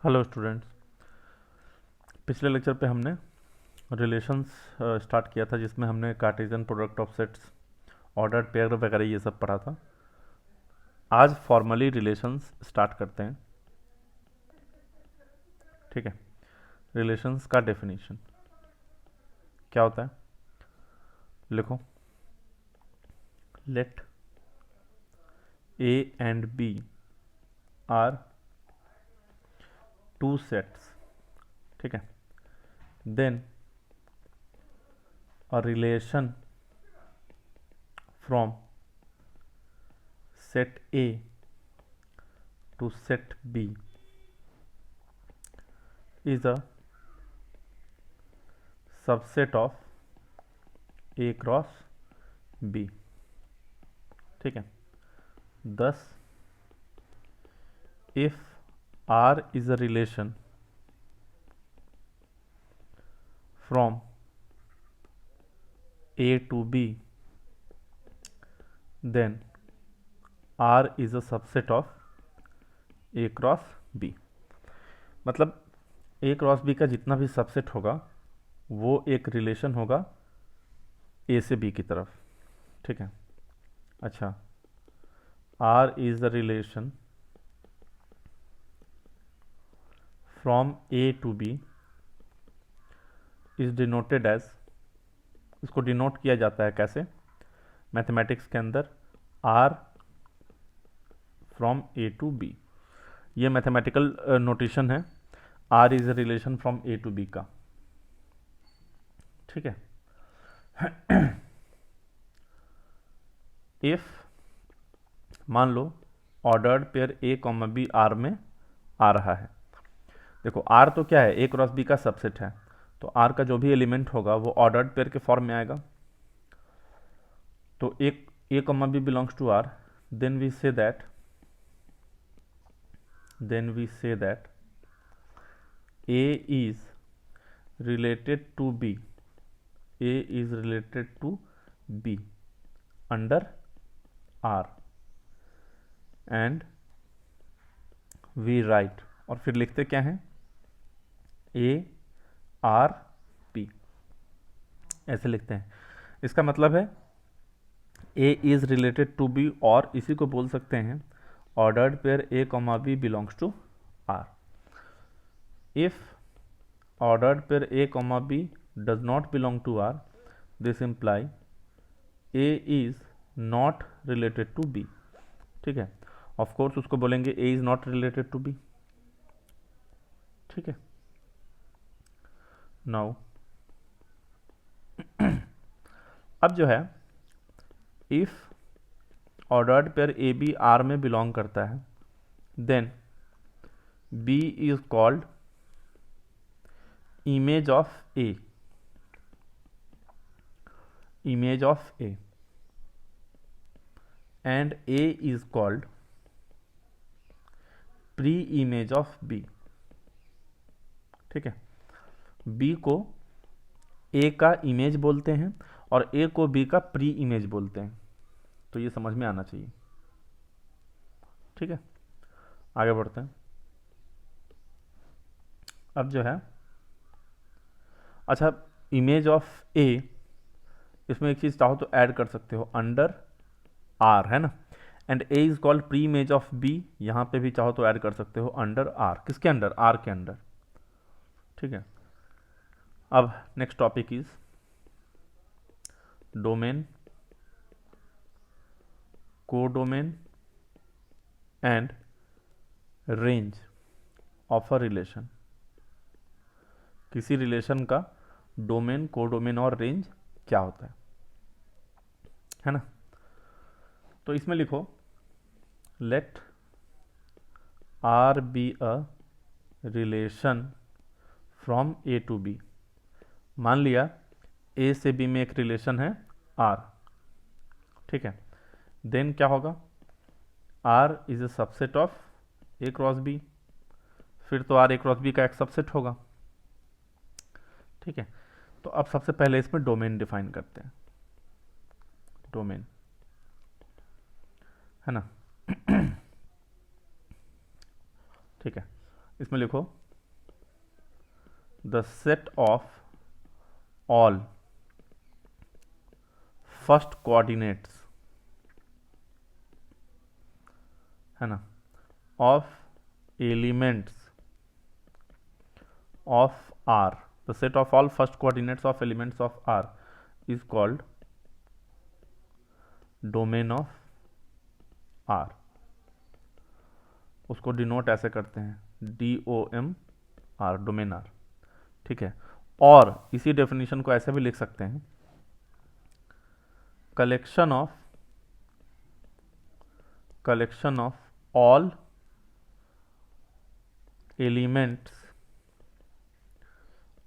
Hello students. पिछले lecture पे हमने रिलेशंस स्टार्ट किया था, जिसमें हमने Cartesian product of sets, ordered pair वगैरह ये सब पढ़ा था। आज फॉर्मली रिलेशंस स्टार्ट करते हैं। ठीक है। रिलेशंस का डेफिनेशन क्या होता है, लिखो। Let A and B are two sets. ठीक है। Then a relation from set A to set B is a subset of A cross B। ठीक है। thus if R is a relation from A to B, then R is a subset of A cross B। मतलब A cross B का जितना भी subset होगा वो एक relation होगा A से B की तरफ। ठीक है। अच्छा, R is the relation from A to B is denoted as, इसको डिनोट किया जाता है कैसे मैथमेटिक्स के अंदर, R from A to B। ये मैथमेटिकल नोटेशन है, R is a relation from A to B का। ठीक है। इफ मान लो ordered pair A comma B R में आ रहा है। देखो R तो क्या है, A क्रॉस B का सबसेट है, तो R का जो भी एलिमेंट होगा वो ऑर्डर्ड पेयर के फॉर्म में आएगा। तो एक A comma B belongs to R, then we say that A is related to B, A is related to B under R, and we write, और फिर लिखते क्या हैं, A R P, ऐसे लिखते हैं। इसका मतलब है A is related to B, और इसी को बोल सकते हैं ordered pair A comma B belongs to R। If ordered pair A comma B does not belong to R, this imply A is not related to B। ठीक है। Of course उसको बोलेंगे A is not related to B। ठीक है। Now अब जो है, if ordered pair A B R में बिलोंग करता है, then B is called image of A, image of A, and A is called pre image of B. ठीक है। बी को ए का इमेज बोलते हैं और ए को बी का प्री इमेज बोलते हैं। तो ये समझ में आना चाहिए। ठीक है। आगे बढ़ते हैं। अब जो है, अच्छा, इमेज ऑफ ए, इसमें एक चीज चाहो तो ऐड कर सकते हो, अंडर आर, है ना। And A is called pre image of B, यहां पे भी चाहो तो ऐड कर सकते हो अंडर आर। किसके अंडर? आर के अंडर। ठीक है। अब next topic is domain, codomain and range of a relation. किसी रिलेशन का डोमेन, कोडोमेन और रेंज क्या होता है ना। तो इसमें लिखो, let R be a relation from A to B. मान लिया ए से बी में एक रिलेशन है आर। ठीक है। देन क्या होगा, R is a subset of A cross B, फिर तो आर ए क्रॉस बी का एक सबसेट होगा। ठीक है। तो अब सबसे पहले इसमें डोमेन डिफाइन करते हैं। डोमेन, है ना। ठीक है। इसमें लिखो the set of all first coordinates, है ना, of elements of R, the set of all first coordinates of elements of R is called domain of R. उसको डिनोट ऐसे करते हैं DOM-R, डोमेन आर। ठीक है, और इसी डेफिनेशन को ऐसे भी लिख सकते हैं, collection of all elements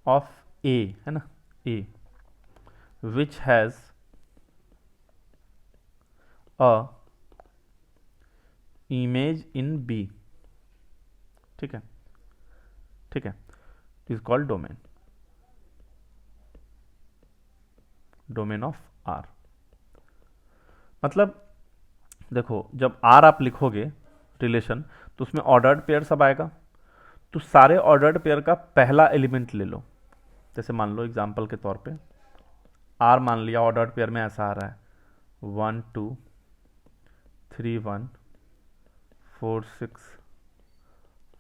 of A, है ना, A which has a image in B. ठीक है, ठीक है, is called domain of R. मतलब देखो, जब आर आप लिखोगे रिलेशन, तो उसमें ऑर्डर्ड पेयर सब आएगा। तो सारे ऑर्डर्ड पेयर का पहला एलिमेंट ले लो। जैसे मान लो एग्जांपल के तौर पे आर मान लिया, ऑर्डर्ड पेयर में ऐसा आ रहा है 1 2 3 1 4 6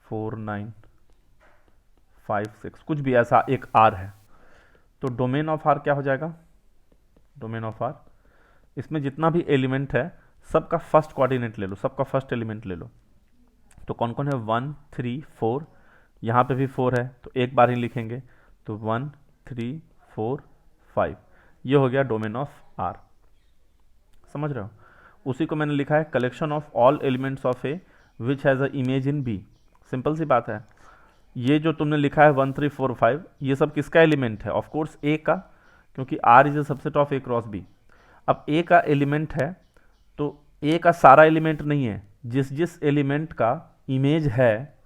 4 9 5 6, कुछ भी ऐसा एक आर है। तो डोमेन ऑफ आर क्या हो जाएगा? डोमेन ऑफ आर, इसमें जितना भी एलिमेंट है सबका फर्स्ट कोऑर्डिनेट ले लो, सबका फर्स्ट एलिमेंट ले लो। तो कौन कौन है? 1 3 4, यहाँ पे भी 4 है तो एक बार ही लिखेंगे, तो 1 3 4 5, ये हो गया डोमेन ऑफ आर। समझ रहे हो? उसी को मैंने लिखा है collection of all elements of A which has a image in B. Simple सी बात है, ये जो तुमने लिखा है 1 3 4 5, ये सब किसका एलिमेंट है? ऑफकोर्स ए का, क्योंकि R is a subset of A cross B. अब ए का एलिमेंट है तो ए का सारा एलिमेंट नहीं है, जिस जिस एलिमेंट का इमेज है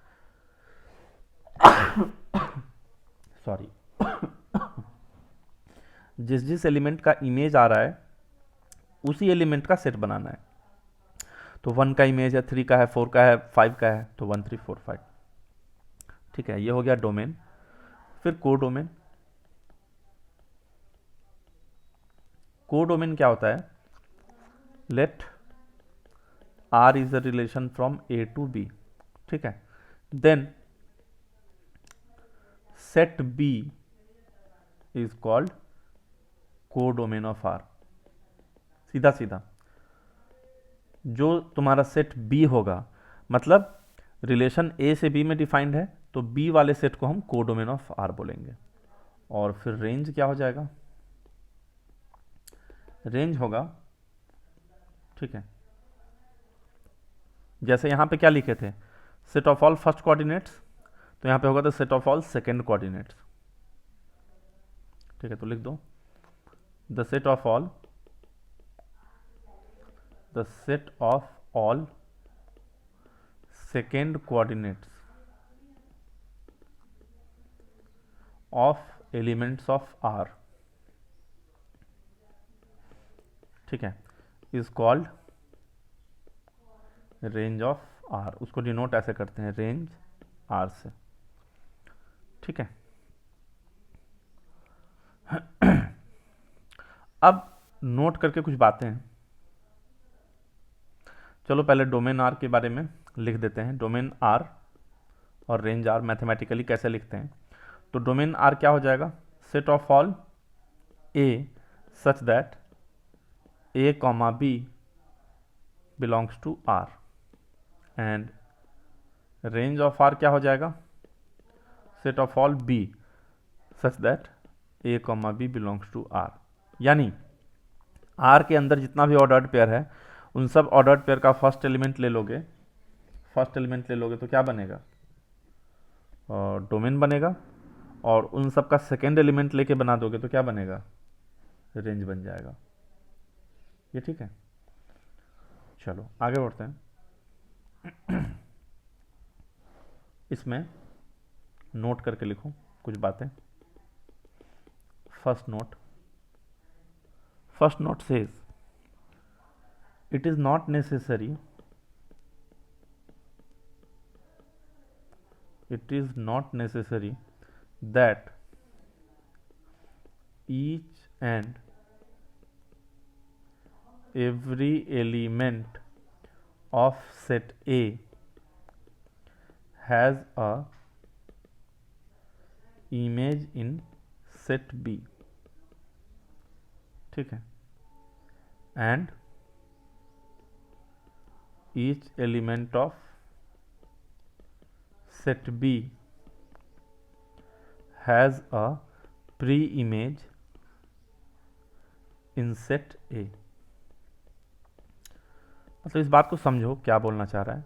सॉरी जिस जिस एलिमेंट का इमेज आ रहा है उसी एलिमेंट का सेट बनाना है। तो 1 का इमेज है, 3 का है, 4 का है, 5 का है, तो 1 3 4 5। ठीक है, ये हो गया डोमेन। फिर कोडोमेन। कोडोमेन क्या होता है? Let R is a relation from A to B. ठीक है, then set B is called codomain of R. सीधा सीधा जो तुम्हारा सेट बी होगा, मतलब रिलेशन ए से बी में डिफाइंड है, तो बी वाले सेट को हम कोडोमेन ऑफ आर बोलेंगे। और फिर रेंज क्या हो जाएगा? रेंज होगा, ठीक है, जैसे यहां पे क्या लिखे थे, set of all first coordinates, तो यहां पे होगा the set of all second coordinates. ठीक है, तो लिख दो the set of all second coordinates of elements of R, ठीक है, is called range of R. उसको डिनोट ऐसे करते हैं, रेंज आर से। ठीक है, अब नोट करके कुछ बातें हैं। चलो पहले डोमेन आर के बारे में लिख देते हैं। डोमेन आर और रेंज आर मैथमेटिकली कैसे लिखते हैं? तो डोमेन आर क्या हो जाएगा? Set of all A such that A comma B belongs to R, and range of R क्या हो जाएगा? Set of all B such that A comma B belongs to R. यानी आर के अंदर जितना भी ऑर्डर्ड पेयर है, उन सब ऑर्डर्ड पेयर का फर्स्ट एलिमेंट ले लोगे, तो क्या बनेगा? डोमेन बनेगा। और उन सब का सेकेंड एलिमेंट लेके बना दोगे तो क्या बनेगा? रेंज बन जाएगा। ये ठीक है, चलो आगे बढ़ते हैं। इसमें नोट करके लिखो कुछ बातें। First note says it is not necessary it is not necessary that each and every element of set A has a image in set B, ठीक है, and each element of set B has a pre-image in set A। मतलब इस बात को समझो क्या बोलना चाह रहा है।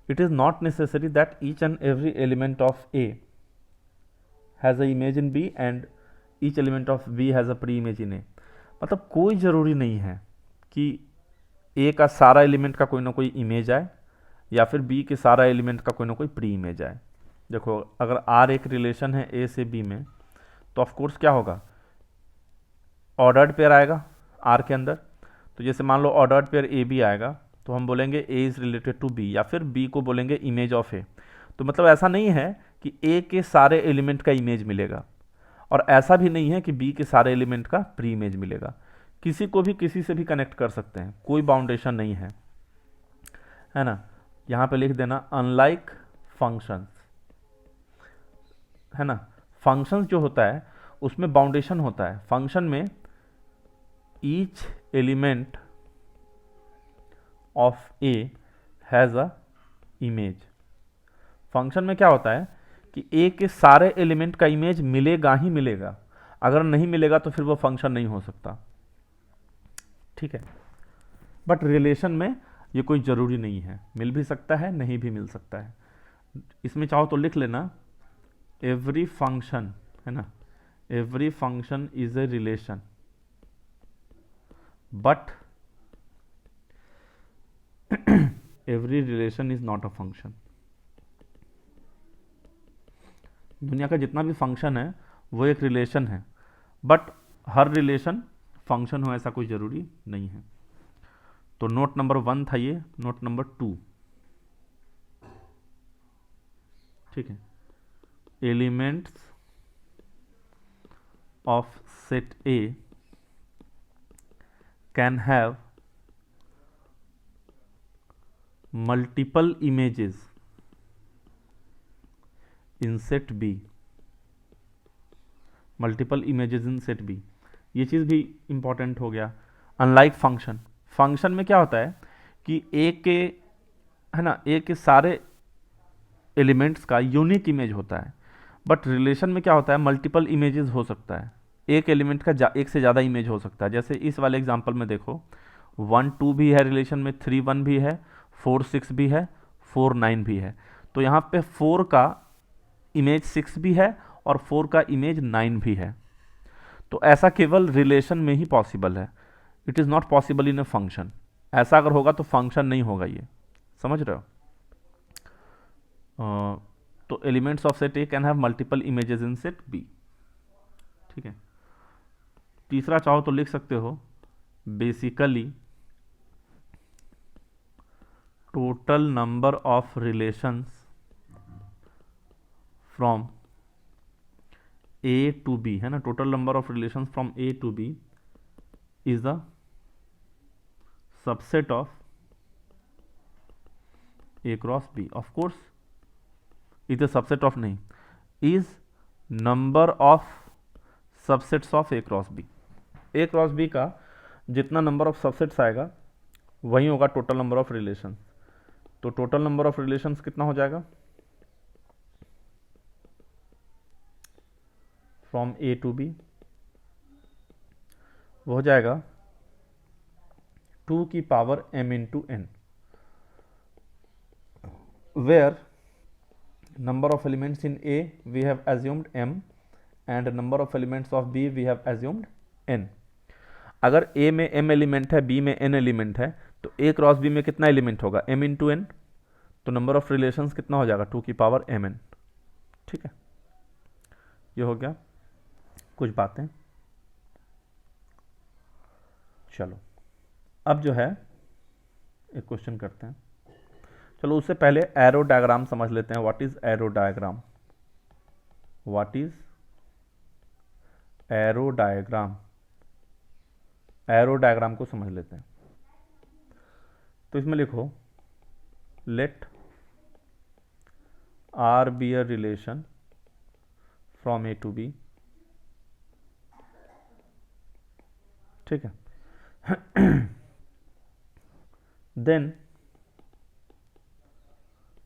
It is not necessary that each and every element of A has a image in B and each element of B has a pre image in A. मतलब कोई ज़रूरी नहीं है कि ए का सारा एलिमेंट का कोई ना कोई इमेज आए या फिर बी के सारा एलिमेंट का कोई ना कोई प्री इमेज आए। देखो अगर आर एक रिलेशन है ए से बी में तो ऑफ कोर्स क्या होगा, ऑर्डर्ड पेयर आएगा आर के अंदर। तो जैसे मान लो ऑर्डर्ड पेयर ए बी आएगा तो हम बोलेंगे A is related to B, या फिर बी को बोलेंगे इमेज ऑफ ए। तो मतलब ऐसा नहीं है कि ए के सारे एलिमेंट का इमेज मिलेगा, और ऐसा भी नहीं है कि बी के सारे एलिमेंट का प्री इमेज मिलेगा। किसी को भी किसी से भी कनेक्ट कर सकते हैं, कोई बाउंडेशन नहीं है, है ना। यहाँ पे लिख देना अनलाइक फंक्शंस, है ना। फंक्शंस जो होता है उसमें बाउंडेशन होता है। फंक्शन में each element of A has a image. Function में क्या होता है कि ए के सारे एलिमेंट का इमेज मिलेगा ही मिलेगा, अगर नहीं मिलेगा तो फिर वो फंक्शन नहीं हो सकता, ठीक है। बट रिलेशन में ये कोई ज़रूरी नहीं है, मिल भी सकता है नहीं भी मिल सकता है। इसमें चाहो तो लिख लेना एवरी फंक्शन, है ना, every function is a relation but every relation is not a function. दुनिया का जितना भी फंक्शन है वो एक रिलेशन है, बट हर रिलेशन फंक्शन हो ऐसा कोई ज़रूरी नहीं है। तो नोट नंबर 1 था ये। नोट नंबर 2, ठीक है, elements of set A can have multiple images in set B. Multiple images in set B, ये चीज़ भी इंपॉर्टेंट हो गया। अनलाइक फंक्शन, फंक्शन में क्या होता है कि ए के, है ना, ए के सारे एलिमेंट्स का यूनिक इमेज होता है, बट रिलेशन में क्या होता है मल्टीपल इमेजेस हो सकता है, एक एलिमेंट का एक से ज़्यादा इमेज हो सकता है। जैसे इस वाले एग्जांपल में देखो 1 2 भी है रिलेशन में, 3 1 भी है, 4 6 भी है, 4 9 भी है। तो यहाँ पे 4 का इमेज 6 भी है और 4 का इमेज 9 भी है। तो ऐसा केवल रिलेशन में ही पॉसिबल है, it is not possible in a function. ऐसा अगर होगा तो फंक्शन नहीं होगा, ये समझ रहे हो। तो elements of set A can have multiple images in set B, ठीक है। तीसरा चाहो तो लिख सकते हो basically total number of relations from A to B, है ना, total number of relations from A to B is the subset of A cross B. Of course is the subset of, नहीं, is number of subsets of A cross B. A cross B का जितना number of subsets आएगा वही होगा total number of relations. तो total number of relations कितना हो जाएगा फ्रॉम ए टू बी, वो हो जाएगा 2 की power m into n, where number of elements in A we have assumed m and number of elements of B we have assumed n। अगर A में m element है, B में n element है, तो A क्रॉस B में कितना element होगा m into N. तो नंबर ऑफ रिलेशंस कितना हो जाएगा 2 की पावर mn, ठीक है। ये हो गया कुछ बातें। चलो अब जो है एक क्वेश्चन करते हैं। चलो उससे पहले एरो डायग्राम समझ लेते हैं। What is arrow diagram? What is arrow diagram? Arrow diagram को समझ लेते हैं। तो इसमें लिखो let R be a relation from A to B. ठीक है। Then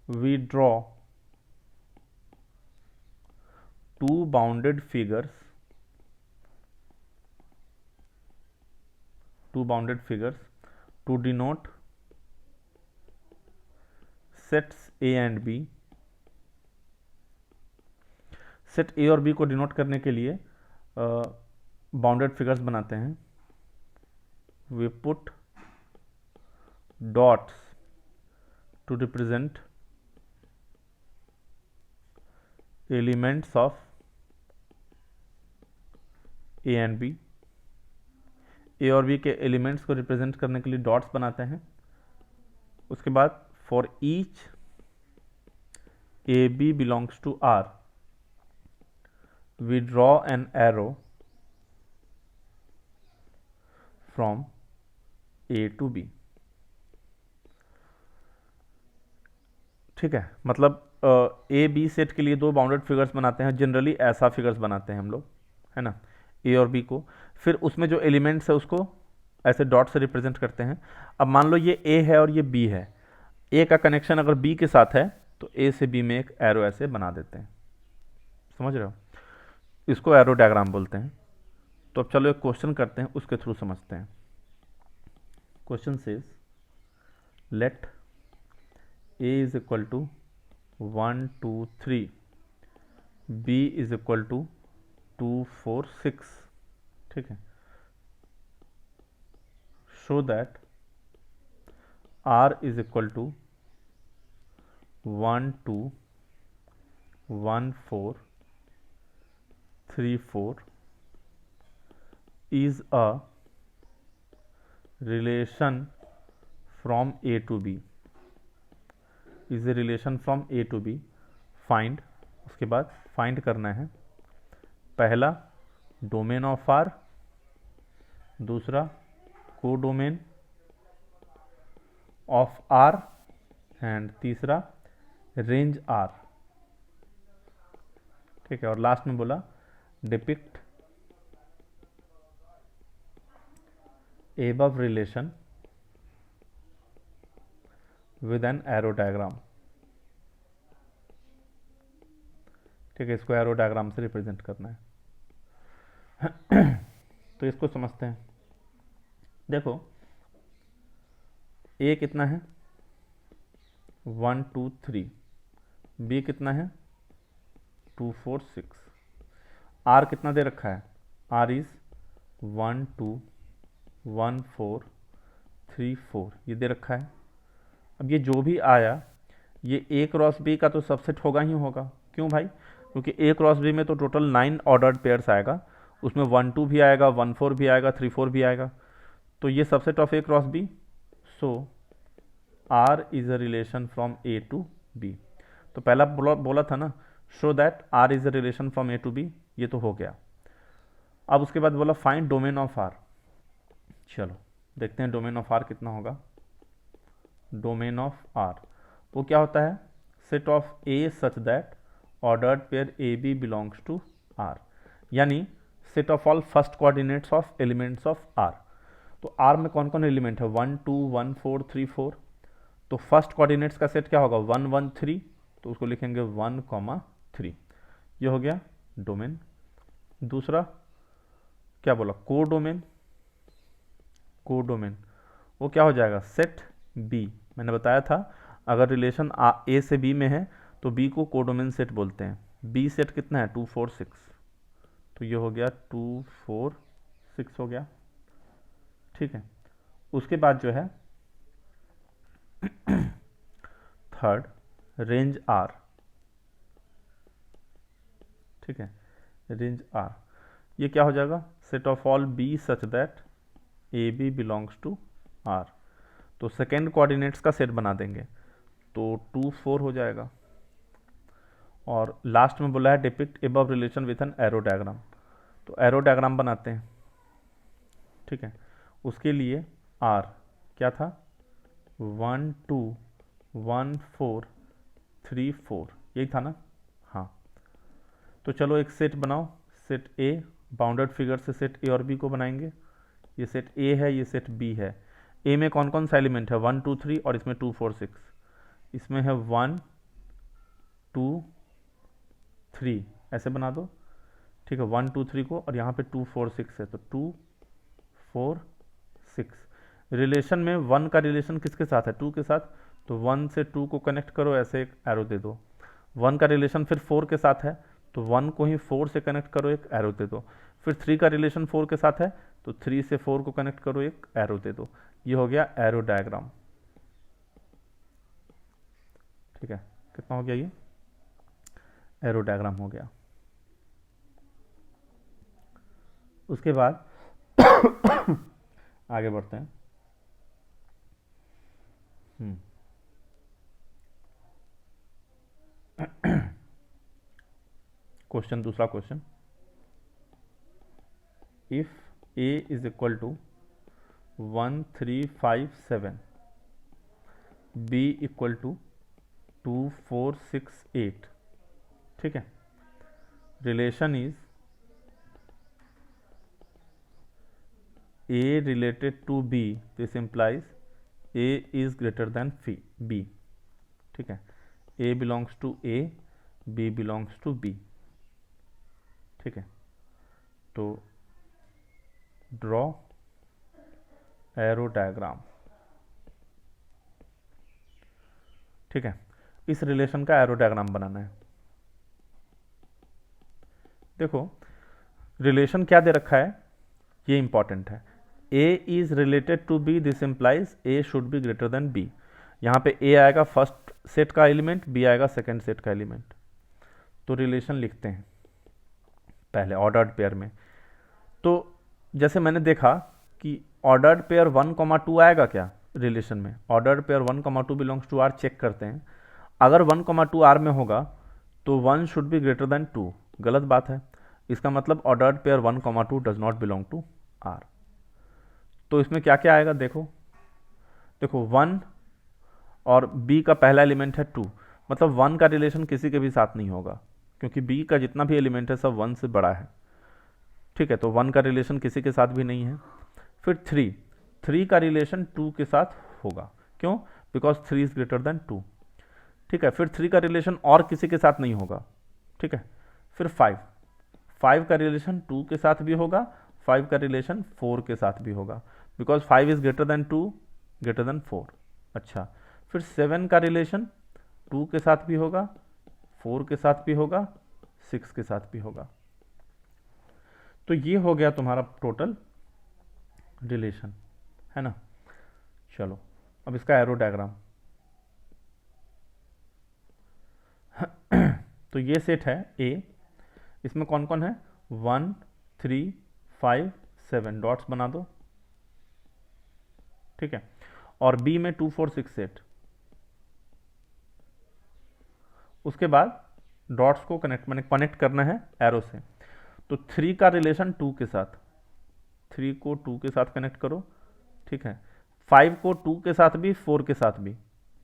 we draw two bounded figures to denote sets A and B। Set ए और बी को डिनोट करने के लिए बाउंडेड फिगर्स बनाते हैं। We put dots to represent elements of A and B. A और बी के एलिमेंट्स को रिप्रेजेंट करने के लिए डॉट्स बनाते हैं। उसके बाद for each A B belongs to R we draw an arrow from A to B. ठीक है, मतलब ए बी सेट के लिए दो बाउंडेड फिगर्स बनाते हैं। जनरली ऐसा फिगर्स बनाते हैं हम लोग, है ना, ए और बी को। फिर उसमें जो एलिमेंट्स है उसको ऐसे डॉट से रिप्रेजेंट करते हैं। अब मान लो ये ए है और ये बी है। ए का कनेक्शन अगर बी के साथ है तो ए से बी में एक एरो ऐसे बना देते हैं। समझ रहे हो? इसको एरो डायग्राम बोलते हैं। तो अब चलो एक क्वेश्चन करते हैं, उसके थ्रू समझते हैं। Question says late A is equal to 1 2 3, B is equal to 2 4 6। ठीक है, show that R is equal to 1 2 1 4 3 4 is a relation from A to B। Is a relation from A to B. Find, उसके बाद find करना है पहला domain of are, दूसरा को domain of are and तीसरा रेंज आर। ठीक है, और लास्ट में बोला depict above relation with an arrow diagram. ठीक है, इसको एरो डायग्राम से रिप्रेजेंट करना है। तो इसको समझते हैं। देखो ए कितना है 1 2 3, बी कितना है 2 4 6, आर कितना दे रखा है, आर इज 1 2 1 4 3 4 ये दे रखा है। अब ये जो भी आया ये ए क्रॉस बी का तो सबसेट होगा ही होगा। क्यों भाई? क्योंकि ए क्रॉस बी में तो टोटल 9 ऑर्डर्ड पेयर्स आएगा, उसमें 1 2 भी आएगा, 1 4 भी आएगा, 3 4 भी आएगा। तो ये subset of A cross B. So R is a relation from A to B. तो पहला बोला था ना, show that R is a relation from A to B, ये तो हो गया। अब उसके बाद बोला फाइंड डोमेन ऑफ आर। चलो देखते हैं डोमेन ऑफ आर कितना होगा। डोमेन ऑफ आर वो क्या होता है, set of A such that ordered pair A B belongs to R, यानी set of all first coordinates of elements of R. तो आर में कौन कौन एलिमेंट है 1 2 1 4 3 4। तो फर्स्ट कोऑर्डिनेट्स का सेट क्या होगा 1 1 3, तो उसको लिखेंगे 1 3। ये हो गया डोमेन। दूसरा क्या बोला को डोमेन। को डोमेन वो क्या हो जाएगा सेट बी। मैंने बताया था अगर रिलेशन ए से बी में है तो बी को कोडोमेन सेट बोलते हैं। बी सेट कितना है 2 4 6, तो ये हो गया 2 4 6 हो गया। ठीक है, उसके बाद जो है थर्ड रेंज आर। ठीक है, रेंज आर ये क्या हो जाएगा set of all B such that A B belongs to R. तो सेकेंड कोऑर्डिनेट्स का सेट बना देंगे। तो 2 4 हो जाएगा। और लास्ट में बोला है depict above relation with an arrow diagram, तो एरो डायग्राम बनाते हैं। ठीक है, उसके लिए आर क्या था, 1 2 1 4 3 4, यही था ना। हाँ, तो चलो एक सेट बनाओ, सेट ए, बाउंडेड फिगर से सेट ए और बी को बनाएंगे। ये सेट ए है, ये सेट बी है। ए में कौन कौन सा एलिमेंट है, 1 2 3, और इसमें 2 4 6। इसमें है 1 2 3, ऐसे बना दो। ठीक है, 1 2 3 को, और यहाँ पे 2 4 6 है, तो 2 4 6। रिलेशन में 1 का रिलेशन किसके साथ है, 2 के साथ, तो 1 से 2 को कनेक्ट करो, ऐसे एक एरो दे दो। 1 का रिलेशन फिर 4 के साथ है, तो 1 को ही 4 से कनेक्ट करो, एक एरो दे दो। फिर 3 का रिलेशन 4 के साथ है, तो 3 से 4 को कनेक्ट करो, एक एरो दे दो। ये हो गया एरो डायग्राम। ठीक है, कितना हो गया, ये एरो डायग्राम हो गया। उसके बाद आगे बढ़ते हैं। क्वेश्चन, दूसरा question, if A is equal to 1 3 5 7, B equal to 2 4 6 8। ठीक है, relation is A related to B, this implies A is greater than B. ठीक है, A belongs to A, B belongs to B. ठीक है, तो draw arrow diagram. ठीक है, इस रिलेशन का एरो डायग्राम बनाना है। देखो रिलेशन क्या दे रखा है, ये इंपॉर्टेंट है। A is related to B, this implies A should be greater than B. यहाँ पे ए आएगा फर्स्ट सेट का एलिमेंट, बी आएगा सेकंड सेट का एलिमेंट। तो रिलेशन लिखते हैं पहले ऑर्डर्ड पेयर में। तो जैसे मैंने देखा कि ऑर्डर्ड पेयर 1, 2 आएगा क्या रिलेशन में, ordered pair 1, 2 belongs to R, check करते हैं। अगर 1, 2 आर में होगा तो 1 शुड बी ग्रेटर देन 2, गलत बात है। इसका मतलब ordered pair 1, 2 does not belong to R. तो इसमें क्या क्या आएगा, देखो 1 और बी का पहला एलिमेंट है 2, मतलब 1 का रिलेशन किसी के भी साथ नहीं होगा, क्योंकि बी का जितना भी एलिमेंट है सब 1 से बड़ा है। ठीक है, तो 1 का रिलेशन किसी के साथ भी नहीं है। फिर 3 का रिलेशन 2 के साथ होगा, क्यों, बिकॉज 3 इज ग्रेटर देन 2। ठीक है, फिर 3 का रिलेशन और किसी के साथ नहीं होगा। ठीक है, फिर 5 का रिलेशन 2 के साथ भी होगा, 5 का रिलेशन 4 के साथ भी होगा, because 5 is greater then 2 greater than 4। अच्छा, फिर 7 का रिलेशन 2 के साथ भी होगा, 4 के साथ भी होगा, 6 के साथ भी होगा। तो ये हो गया तुम्हारा टोटल रिलेशन, है ना। चलो अब इसका एरो डायग्राम। तो ये सेट है ए, इसमें कौन कौन है, 1 3 5 7, डॉट्स बना दो। ठीक है, और बी में 2 4 6 8। उसके बाद डॉट्स को कनेक्ट करना है एरो से। तो 3 का रिलेशन 2 के साथ, 3 को 2 के साथ कनेक्ट करो। ठीक है, 5 को 2 के साथ भी, 4 के साथ भी,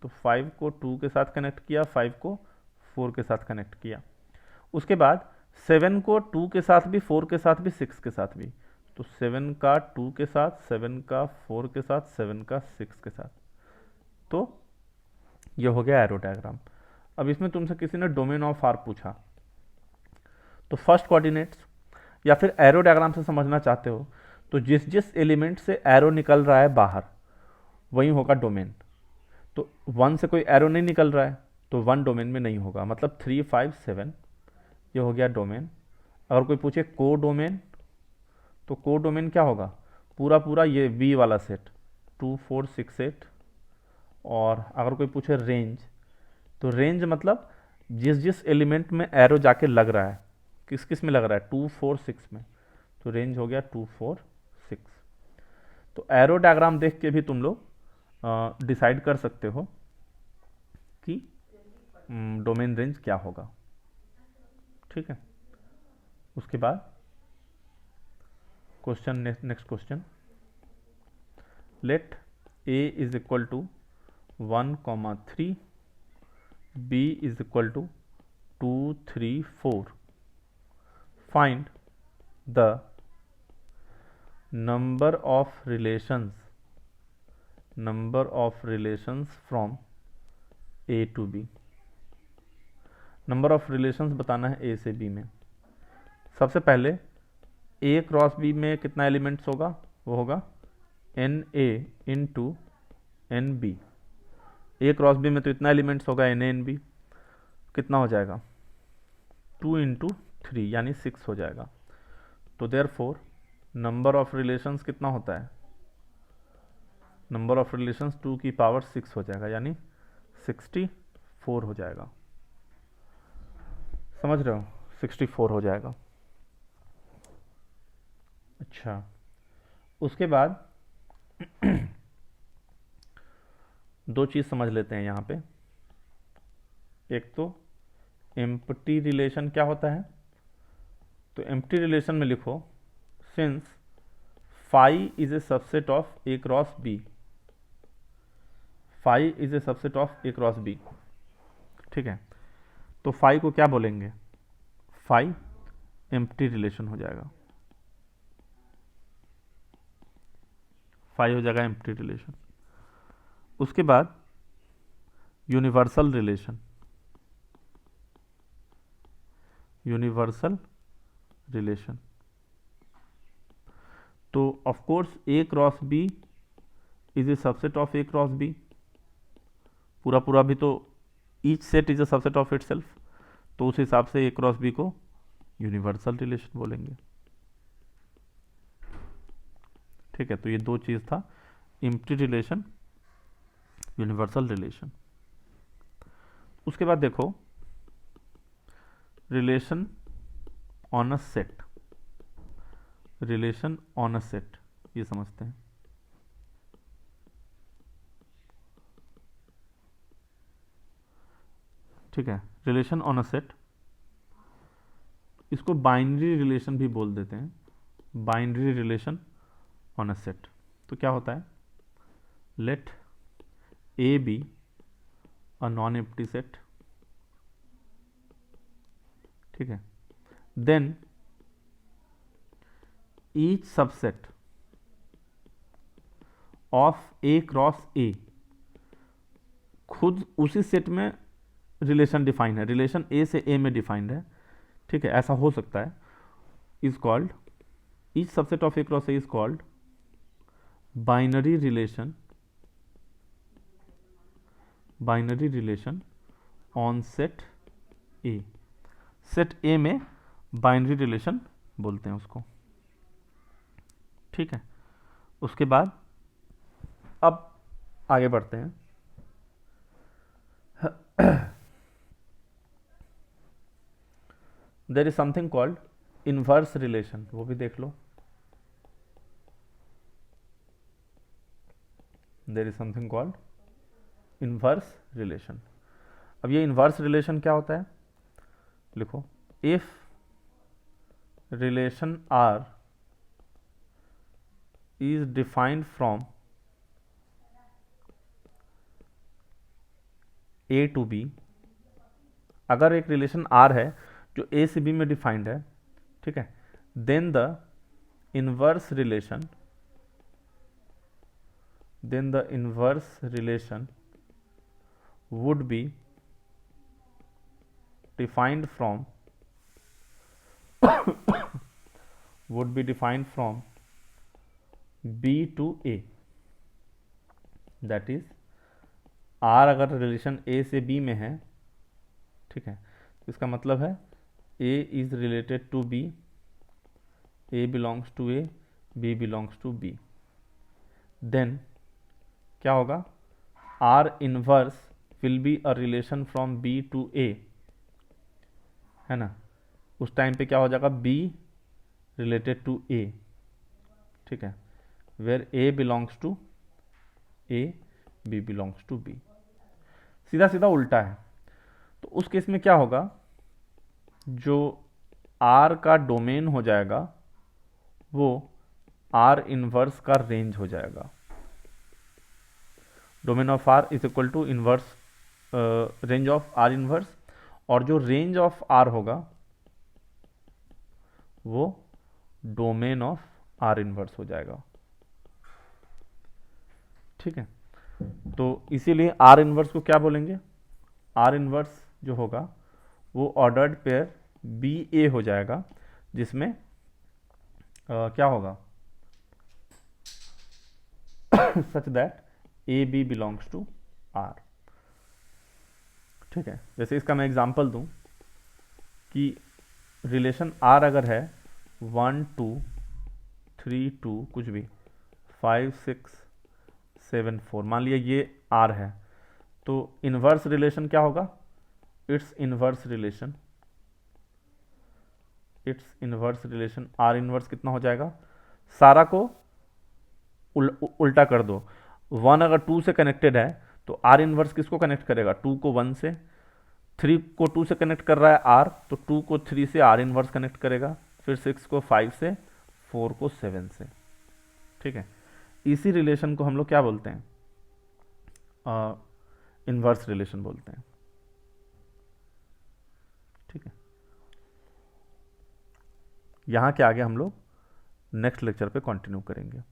तो 5 को 2 के साथ कनेक्ट किया, 5 को 4 के साथ कनेक्ट किया। उसके बाद 7 को 2 के साथ भी, 4 के साथ भी, 6 के साथ भी, तो 7 का 2 के साथ, 7 का 4 के साथ, 7 का 6 के साथ। तो ये हो गया एरो डायग्राम। अब इसमें तुमसे किसी ने डोमेन ऑफ आर पूछा, तो फर्स्ट कोऑर्डिनेट्स या फिर एरो डायग्राम से समझना चाहते हो तो जिस जिस एलिमेंट से एरो निकल रहा है बाहर वही होगा डोमेन। तो 1 से कोई एरो नहीं निकल रहा है तो 1 डोमेन में नहीं होगा, मतलब 3 5 7 ये हो गया डोमेन। अगर कोई पूछे को डोमेन, तो को डोमेन क्या होगा, पूरा पूरा ये वी वाला सेट 2 4 6 8। और अगर कोई पूछे रेंज, तो रेंज मतलब जिस जिस एलिमेंट में एरो जाके लग रहा है, किस किस में लग रहा है, 2 4 6 में, तो रेंज हो गया 2 4 6। तो एरो डायग्राम देख के भी तुम लोग डिसाइड कर सकते हो कि डोमेन रेंज क्या होगा। ठीक है, उसके बाद question, next question, let a is equal to 1,3, b is equal to 2, 3, 4, find the number of relations from a to b। Number of relations बताना है a से b में। सबसे पहले a क्रॉस b में कितना एलिमेंट्स होगा, वो होगा na into n b. a cross b में तो इतना एलिमेंट्स होगा na एन बी, कितना हो जाएगा 2 इंटू 3 यानी 6 हो जाएगा। तो देयरफॉर नंबर ऑफ रिलेशंस कितना होता है, नंबर ऑफ रिलेशंस 2 की पावर 6 हो जाएगा यानी 64 हो जाएगा। समझ रहे हो, 64 हो जाएगा। अच्छा, उसके बाद दो चीज समझ लेते हैं यहाँ पे। एक तो एम्प्टी रिलेशन क्या होता है, तो एम्प्टी रिलेशन में लिखो since phi is a subset of A cross B, phi is a subset of A cross B. ठीक है, तो फाई को क्या बोलेंगे, फाई एम्प्टी रिलेशन हो जाएगा, फाई हो जाएगा एम्प्टी रिलेशन। उसके बाद यूनिवर्सल रिलेशन, यूनिवर्सल रिलेशन, तो of course A cross B is a subset of A cross B, पूरा पूरा भी तो each set is a subset of itself, तो उस हिसाब से ए क्रॉस बी को यूनिवर्सल रिलेशन बोलेंगे। ठीक है, तो ये दो चीज था, एम्प्टी रिलेशन, यूनिवर्सल रिलेशन। उसके बाद देखो relation on a set, relation on a set, ये समझते हैं। ठीक है, रिलेशन ऑन अ सेट, इसको बाइनरी रिलेशन भी बोल देते हैं, binary relation on a set. तो क्या होता है, let A be a non empty set, ठीक है, then each subset of A cross A, खुद उसी सेट में रिलेशन डिफाइन है, रिलेशन ए से ए में डिफाइंड है। ठीक है, ऐसा हो सकता है, is called each subset of A cross A is called binary relation, binary relation on set A, set ए में बाइनरी रिलेशन बोलते हैं उसको। ठीक है, उसके बाद अब आगे बढ़ते हैं। There is something called inverse relation, वो भी देख लो। There is something called inverse relation. अब ये इनवर्स रिलेशन क्या होता है, लिखो if relation R is defined from A to B, अगर एक रिलेशन आर है जो ए से बी में डिफाइंड है, ठीक है, then the inverse relation, then the inverse relation would be defined from would be defined from B to A, that is R अगर रिलेशन A से B में है, ठीक है, तो इसका मतलब है A is related to B, A belongs to A, B belongs to B, then क्या होगा, R inverse will be a relation from B to A, है ना, उस टाइम पे क्या हो जाएगा, बी रिलेटेड टू ए, ठीक है, where A belongs to A, B belongs to B. सीधा सीधा उल्टा है। तो उस केस में क्या होगा, जो R का डोमेन हो जाएगा वो R इनवर्स का रेंज हो जाएगा। Domain of R is equal to inverse range of R inverse, और जो रेंज ऑफ R होगा वो डोमेन ऑफ R इनवर्स हो जाएगा। ठीक है, तो इसीलिए R इनवर्स को क्या बोलेंगे, R इनवर्स जो होगा वो ऑर्डर्ड पेयर बी ए हो जाएगा, जिसमें क्या होगा such that A B belongs to R। ठीक है, जैसे इसका मैं एग्जांपल दूं कि रिलेशन R अगर है 1 2 3 2 कुछ भी 5 6 7 4, मान लिया ये R है, तो इनवर्स रिलेशन क्या होगा, it's inverse relation R inverse कितना हो जाएगा, सारा को उल्टा कर दो। 1 अगर 2 से कनेक्टेड है तो R इनवर्स किसको कनेक्ट करेगा, 2 को 1 से, 3 को 2 से कनेक्ट कर रहा है R, तो 2 को 3 से R इनवर्स कनेक्ट करेगा, फिर 6 को 5 से, 4 को 7 से। ठीक है, इसी रिलेशन को हम लोग क्या बोलते हैं, इनवर्स रिलेशन बोलते हैं। ठीक है, यहाँ के आगे हम लोग नेक्स्ट लेक्चर पे कंटिन्यू करेंगे।